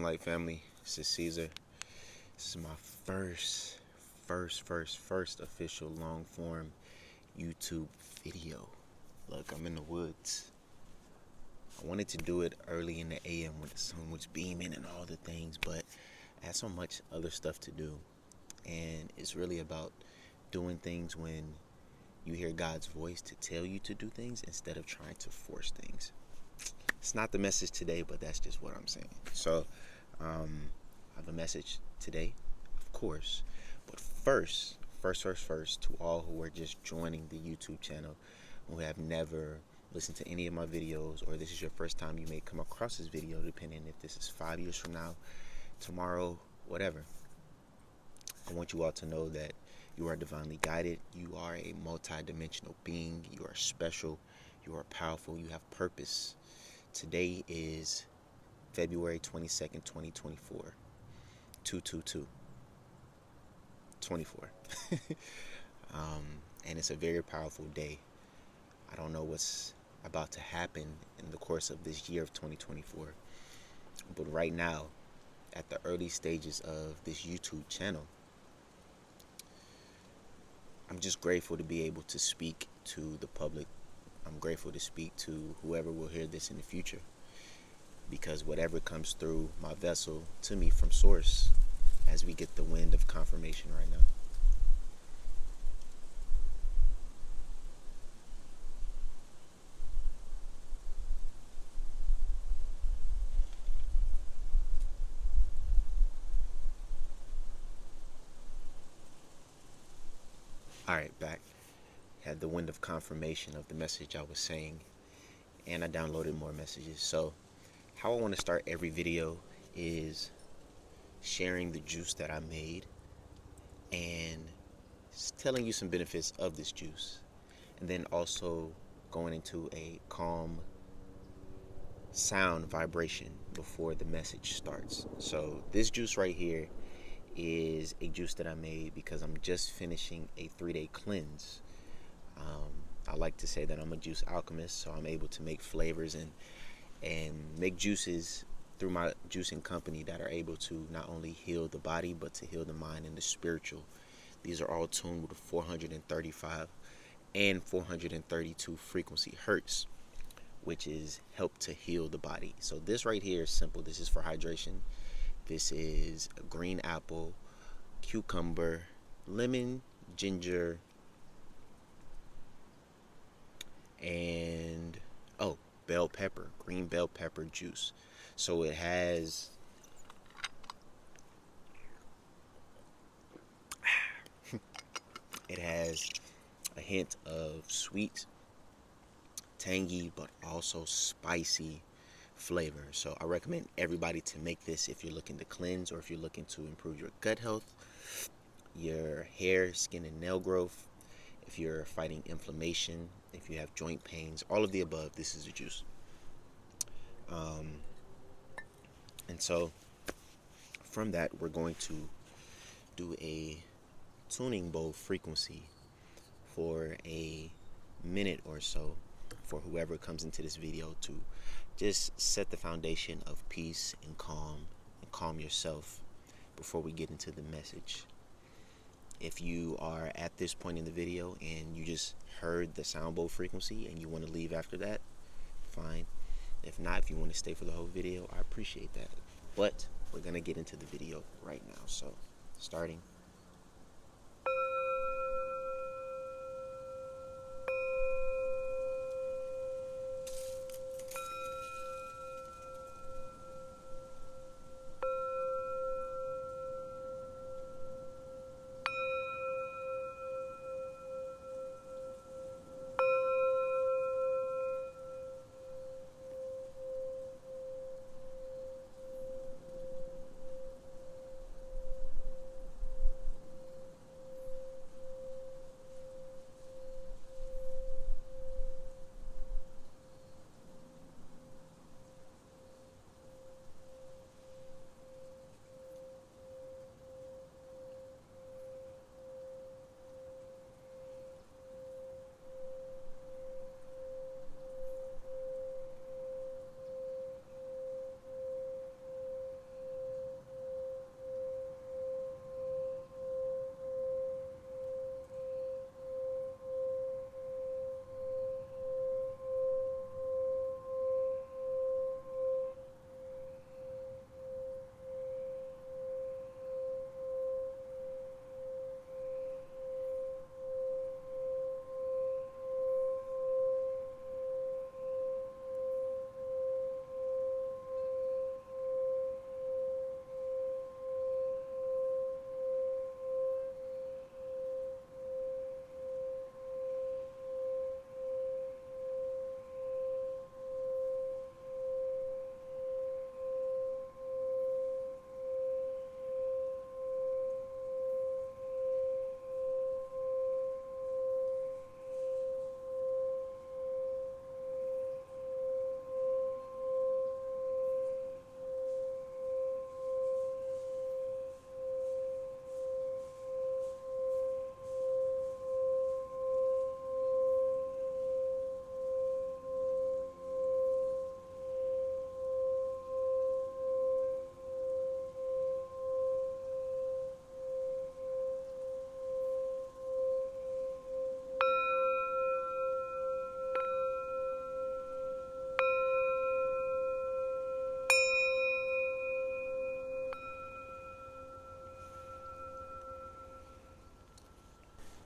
Sunlight family. This is Caesar. This is my first official long form YouTube video. Look, I'm in the woods. I wanted to do it early in the AM when the sun was beaming and all the things, but I had so much other stuff to do. And it's really about doing things when you hear God's voice to tell you to do things instead of trying to force things. It's not the message today, but that's just what I'm saying. So, I have a message today, of course. But first, to all who are just joining the YouTube channel, who have never listened to any of my videos, or this is your first time you may come across this video, depending if this is 5 years from now, tomorrow, whatever. I want you all to know that you are divinely guided. You are a multi-dimensional being. You are special. You are powerful. You have purpose. Today is February 22nd, 2024. 222. 24. And it's a very powerful day. I don't know what's about to happen in the course of this year of 2024. But right now, at the early stages of this YouTube channel, I'm just grateful to be able to speak to the public. I'm grateful to speak to whoever will hear this in the future, because whatever comes through my vessel to me from source, as we get the wind of confirmation right now. Alright, back. Had the wind of confirmation of the message I was saying, and I downloaded more messages. So how I want to start every video is sharing the juice that I made and telling you some benefits of this juice, and then also going into a calm sound vibration before the message starts. So this juice right here is a juice that I made because I'm just finishing a 3-day cleanse. I like to say that I'm a juice alchemist, so I'm able to make flavors and make juices through my juicing company that are able to not only heal the body, but to heal the mind and the spiritual. These are all tuned with 435 and 432 frequency hertz, which is help to heal the body. So this right here is simple. This is for hydration. This is a green apple, cucumber, lemon, ginger, and bell pepper, green bell pepper juice. So it has a hint of sweet, tangy, but also spicy flavor. So I recommend everybody to make this if you're looking to cleanse, or if you're looking to improve your gut health, your hair, skin, and nail growth, if you're fighting inflammation, if you have joint pains, all of the above. This is a juice. And so from that, we're going to do a tuning bowl frequency for a minute or so for whoever comes into this video, to just set the foundation of peace and calm yourself before we get into the message. If you are at this point in the video and you just heard the sound bowl frequency and you want to leave after that, fine. If not, if you want to stay for the whole video, I appreciate that. But we're going to get into the video right now. So, starting.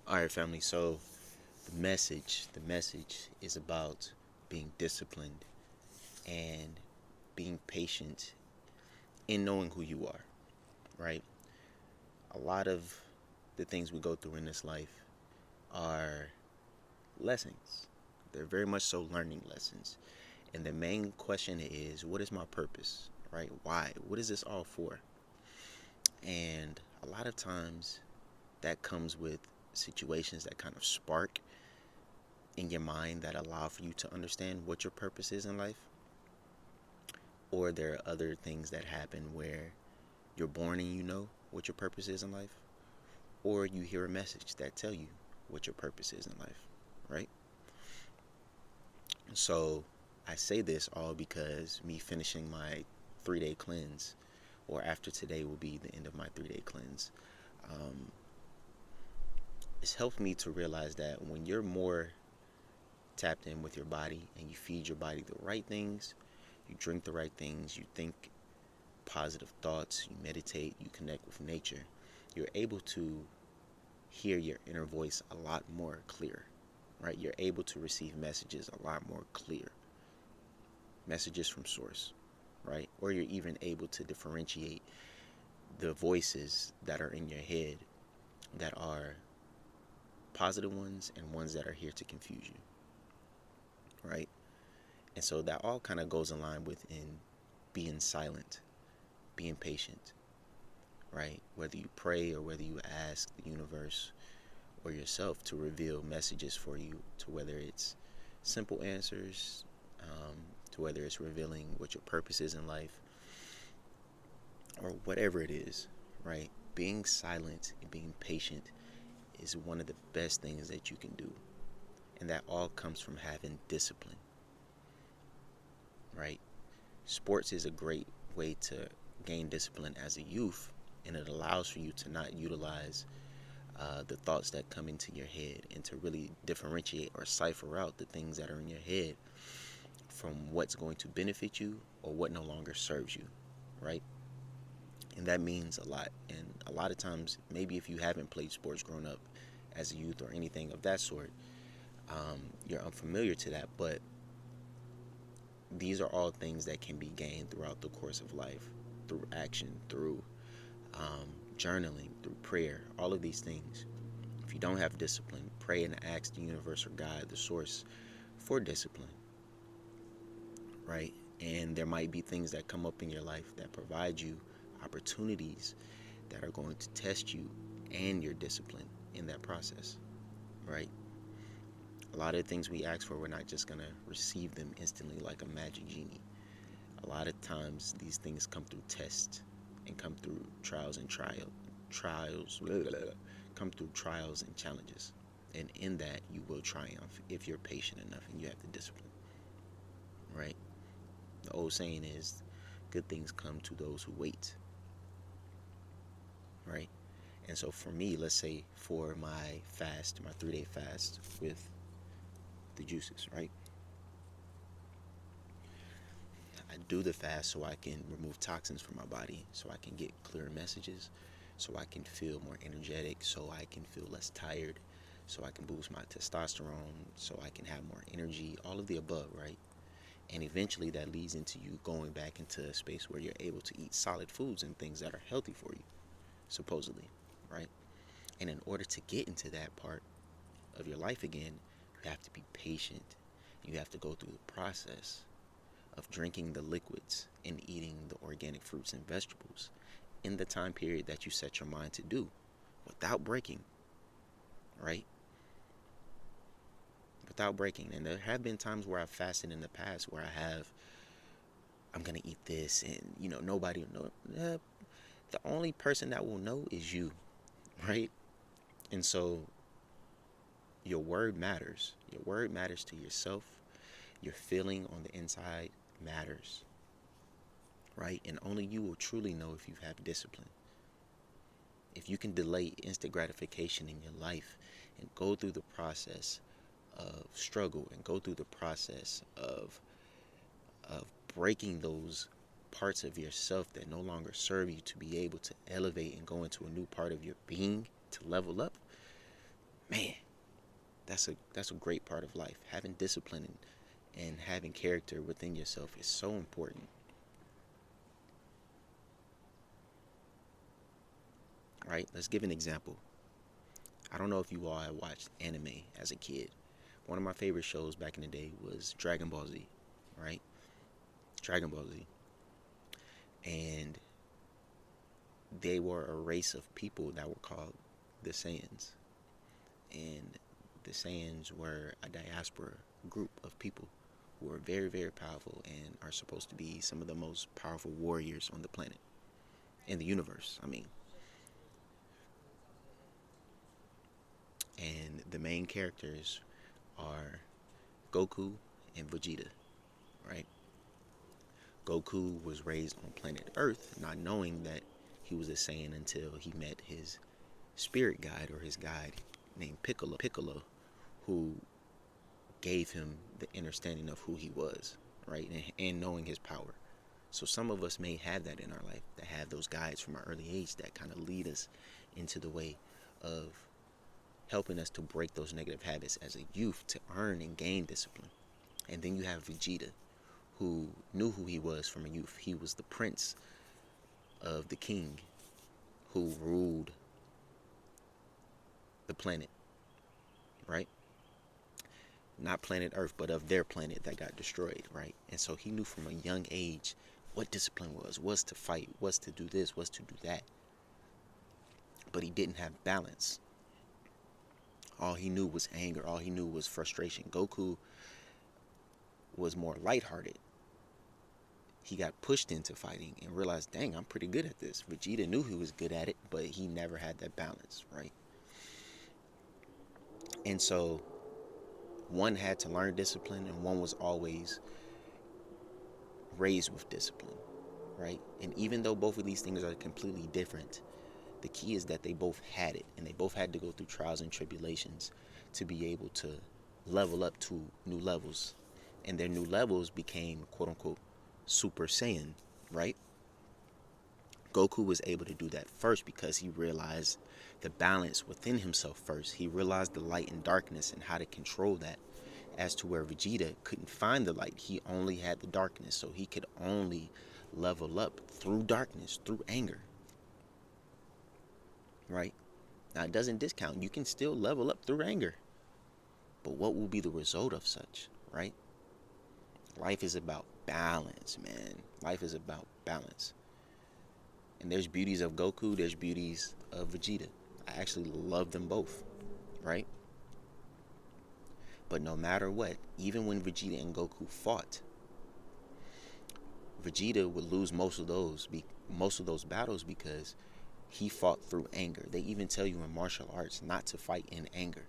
All right, family. So the message is about being disciplined and being patient in knowing who you are, right? A lot of the things we go through in this life are lessons. They're very much so learning lessons. And the main question is, what is my purpose, right? Why? What is this all for? And a lot of times that comes with situations that kind of spark in your mind that allow for you to understand what your purpose is in life. Or there are other things that happen where you're born and you know what your purpose is in life. Or you hear a message that tell you what your purpose is in life, right? So I say this all because me finishing my 3-day cleanse, or after today will be the end of my 3-day cleanse, um, it's helped me to realize that when you're more tapped in with your body and you feed your body the right things, you drink the right things, you think positive thoughts, you meditate, you connect with nature, you're able to hear your inner voice a lot more clear, right? You're able to receive messages a lot more clear, messages from source, right? Or you're even able to differentiate the voices that are in your head that are positive ones and ones that are here to confuse you, right? And so that all kind of goes in line with in being silent, being patient, right? Whether you pray or whether you ask the universe or yourself to reveal messages for you, to whether it's simple answers, to whether it's revealing what your purpose is in life, or whatever it is, right? Being silent and being patient is one of the best things that you can do. And that all comes from having discipline, right? Sports is a great way to gain discipline as a youth, and it allows for you to not utilize the thoughts that come into your head and to really differentiate or cipher out the things that are in your head from what's going to benefit you or what no longer serves you, right? And that means a lot. And a lot of times, maybe if you haven't played sports growing up as a youth or anything of that sort, you're unfamiliar to that. But these are all things that can be gained throughout the course of life, through action, through journaling, through prayer, all of these things. If you don't have discipline, pray and ask the universe or God, the source, for discipline, right? And there might be things that come up in your life that provide you opportunities that are going to test you and your discipline in that process, right? A lot of things we ask for, we're not just going to receive them instantly like a magic genie. A lot of times these things come through tests and come through trials, come through trials and challenges. And in that, you will triumph if you're patient enough and you have the discipline, right? The old saying is, good things come to those who wait, right? And so for me, let's say for my fast, my 3-day fast with the juices, right? I do the fast so I can remove toxins from my body, so I can get clearer messages, so I can feel more energetic, so I can feel less tired, so I can boost my testosterone, so I can have more energy, all of the above, right? And eventually that leads into you going back into a space where you're able to eat solid foods and things that are healthy for you, supposedly, right? And in order to get into that part of your life again, you have to be patient. You have to go through the process of drinking the liquids and eating the organic fruits and vegetables in the time period that you set your mind to do without breaking, right? Without breaking. And there have been times where I've fasted in the past where I'm going to eat this and, nobody will know. The only person that will know is you, right? And so your word matters. Your word matters to yourself. Your feeling on the inside matters, right? And only you will truly know if you have discipline. If you can delay instant gratification in your life and go through the process of struggle and go through the process of breaking those parts of yourself that no longer serve you to be able to elevate and go into a new part of your being to level up, Man, that's a great part of life. Having discipline and having character within yourself is so important. Right? Let's give an example. I don't know if you all had watched anime as a kid. One of my favorite shows back in the day was Dragon Ball Z, right? Dragon Ball Z. And they were a race of people that were called the Saiyans. And the Saiyans were a diaspora group of people who are very, very powerful and are supposed to be some of the most powerful warriors on the planet, in the universe, I mean. And the main characters are Goku and Vegeta, right? Goku was raised on planet Earth, not knowing that he was a Saiyan until he met his spirit guide, or his guide named Piccolo, who gave him the understanding of who he was, right? And knowing his power. So some of us may have that in our life, that have those guides from our early age that kind of lead us into the way of helping us to break those negative habits as a youth, to earn and gain discipline. And then you have Vegeta, who knew who he was from a youth. He was the prince of the king who ruled the planet, right? Not planet Earth, but of their planet that got destroyed, right? And so he knew from a young age what discipline was to fight, was to do this, was to do that. But he didn't have balance. All he knew was anger. All he knew was frustration. Goku was more lighthearted. He got pushed into fighting and realized, dang, I'm pretty good at this. Vegeta knew he was good at it, but he never had that balance, right? And so one had to learn discipline, and one was always raised with discipline, right? And even though both of these things are completely different, the key is that they both had it, and they both had to go through trials and tribulations to be able to level up to new levels. And their new levels became, quote unquote, Super Saiyan, right? Goku was able to do that first because he realized the balance within himself first. He realized the light and darkness and how to control that, as to where Vegeta couldn't find the light. He only had the darkness, so he could only level up through darkness, through anger, right? Now, it doesn't discount. You can still level up through anger. But what will be the result of such, right? Life is about balance, man. Life is about balance. And there's beauties of Goku, there's beauties of Vegeta. I actually love them both, right? But no matter what, even when Vegeta and Goku fought, Vegeta would lose most of those battles because he fought through anger. They even tell you in martial arts not to fight in anger,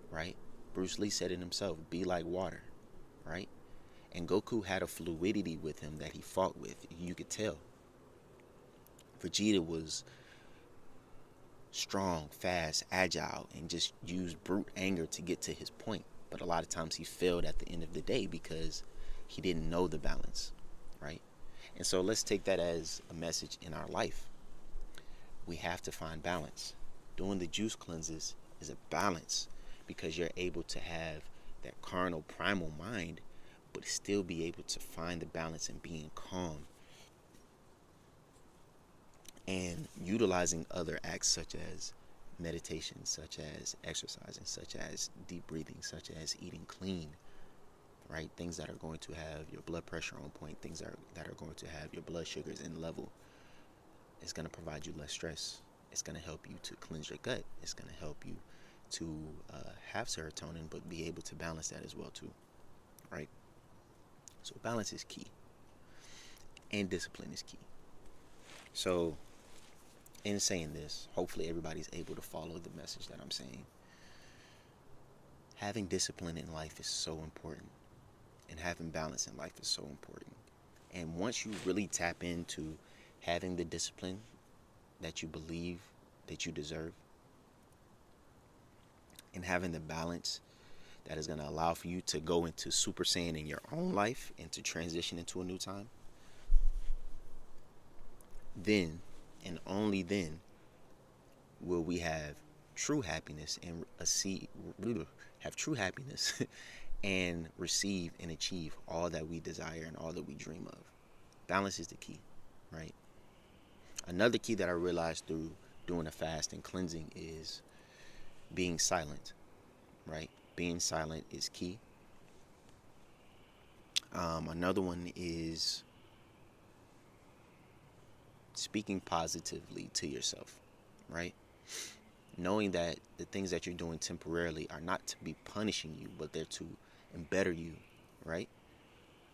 right? Bruce Lee said it himself, be like water, right? And Goku had a fluidity with him that he fought with. You could tell. Vegeta was strong, fast, agile, and just used brute anger to get to his point. But a lot of times he failed at the end of the day because he didn't know the balance, right? And so let's take that as a message in our life. We have to find balance. Doing the juice cleanses is a balance, because you're able to have that carnal, primal mind, but still be able to find the balance in being calm and utilizing other acts such as meditation, such as exercising, such as deep breathing, such as eating clean, right? Things that are going to have your blood pressure on point, things that are going to have your blood sugars in level. It's going to provide you less stress. It's going to help you to cleanse your gut. It's going to help you to have serotonin, but be able to balance that as well too, right? So balance is key, and discipline is key. So in saying this, hopefully everybody's able to follow the message that I'm saying. Having discipline in life is so important, and having balance in life is so important. And once you really tap into having the discipline that you believe that you deserve, and having the balance that is going to allow for you to go into Super Saiyan in your own life and to transition into a new time, then and only then will we have true happiness and have true happiness and receive and achieve all that we desire and all that we dream of. Balance is the key, right? Another key that I realized through doing a fast and cleansing is being silent, right? Being silent is key. Another one is speaking positively to yourself, right? Knowing that the things that you're doing temporarily are not to be punishing you, but they're to better you, right?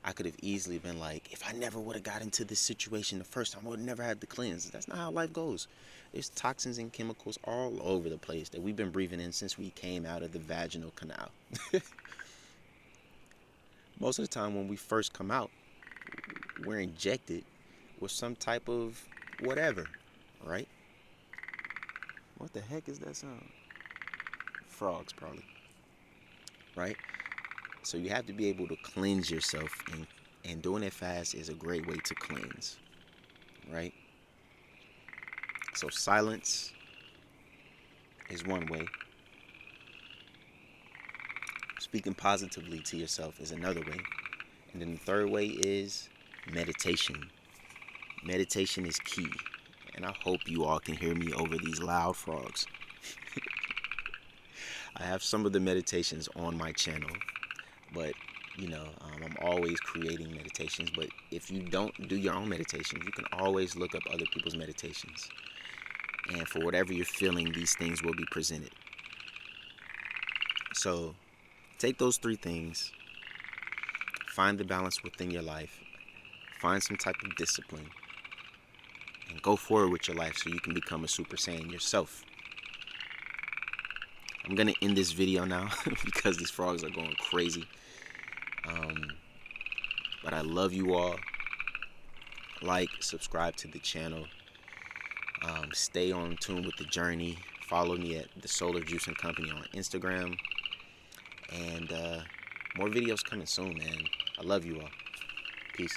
I could have easily been like, if I never would have got into this situation the first time, I would have never had to cleanse. That's not how life goes. There's toxins and chemicals all over the place that we've been breathing in since we came out of the vaginal canal. Most of the time when we first come out, we're injected with some type of whatever, right? What the heck is that sound? Frogs, probably. Right? So you have to be able to cleanse yourself, and doing it fast is a great way to cleanse, right? So silence is one way. Speaking positively to yourself is another way. And then the third way is meditation. Meditation is key. And I hope you all can hear me over these loud frogs. I have some of the meditations on my channel, but I'm always creating meditations. But if you don't do your own meditations, you can always look up other people's meditations. And for whatever you're feeling, these things will be presented. So take those three things, find the balance within your life, find some type of discipline, and go forward with your life so you can become a Super Saiyan yourself. I'm going to end this video now because these frogs are going crazy. But I love you all. Like, subscribe to the channel. Stay on tune with the journey. Follow me at the Solar Juicing Company on Instagram. And more videos coming soon, man. I love you all. Peace.